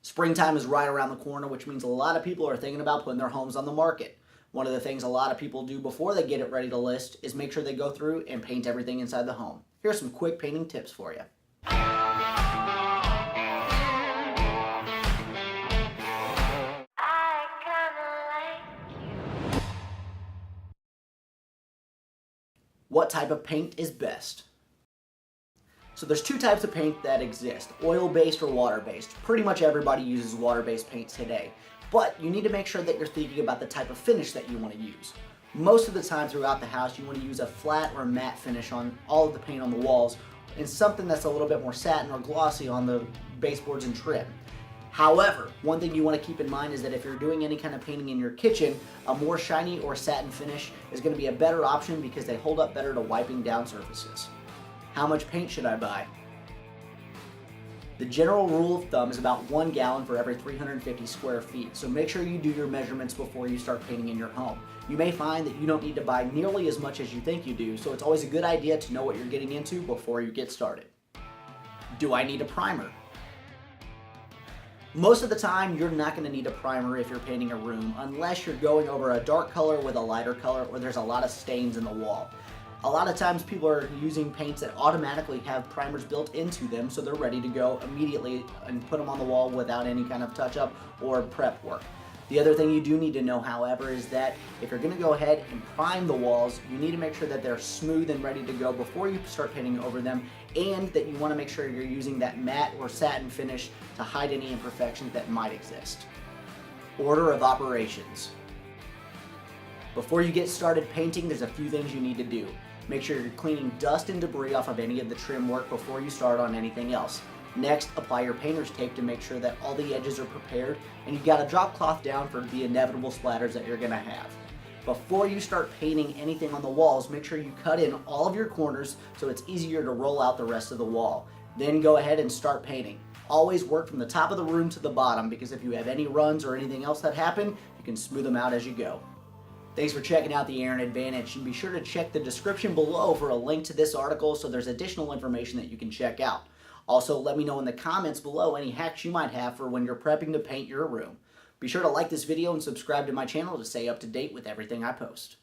Springtime is right around the corner, which means a lot of people are thinking about putting their homes on the market. One of the things a lot of people do before they get it ready to list is make sure they go through and paint everything inside the home. Here's some quick painting tips for you. What type of paint is best? So there's two types of paint that exist, oil-based or water-based. Pretty much everybody uses water-based paint today, but you need to make sure that you're thinking about the type of finish that you want to use. Most of the time throughout the house, you want to use a flat or matte finish on all of the paint on the walls and something that's a little bit more satin or glossy on the baseboards and trim. However, one thing you want to keep in mind is that if you're doing any kind of painting in your kitchen, a more shiny or satin finish is going to be a better option because they hold up better to wiping down surfaces. How much paint should I buy? The general rule of thumb is about 1 gallon for every 350 square feet, so make sure you do your measurements before you start painting in your home. You may find that you don't need to buy nearly as much as you think you do, so it's always a good idea to know what you're getting into before you get started. Do I need a primer? Most of the time, you're not going to need a primer if you're painting a room unless you're going over a dark color with a lighter color or there's a lot of stains in the wall. A lot of times people are using paints that automatically have primers built into them so they're ready to go immediately and put them on the wall without any kind of touch-up or prep work. The other thing you do need to know, however, is that if you're going to go ahead and prime the walls, you need to make sure that they're smooth and ready to go before you start painting over them, and that you want to make sure you're using that matte or satin finish to hide any imperfections that might exist. Order of operations. Before you get started painting, there's a few things you need to do. Make sure you're cleaning dust and debris off of any of the trim work before you start on anything else. Next, apply your painter's tape to make sure that all the edges are prepared, and you've got a drop cloth down for the inevitable splatters that you're going to have. Before you start painting anything on the walls, make sure you cut in all of your corners so it's easier to roll out the rest of the wall. Then go ahead and start painting. Always work from the top of the room to the bottom, because if you have any runs or anything else that happen, you can smooth them out as you go. Thanks for checking out the Aaron Advantage, and be sure to check the description below for a link to this article so there's additional information that you can check out. Also, let me know in the comments below any hacks you might have for when you're prepping to paint your room. Be sure to like this video and subscribe to my channel to stay up to date with everything I post.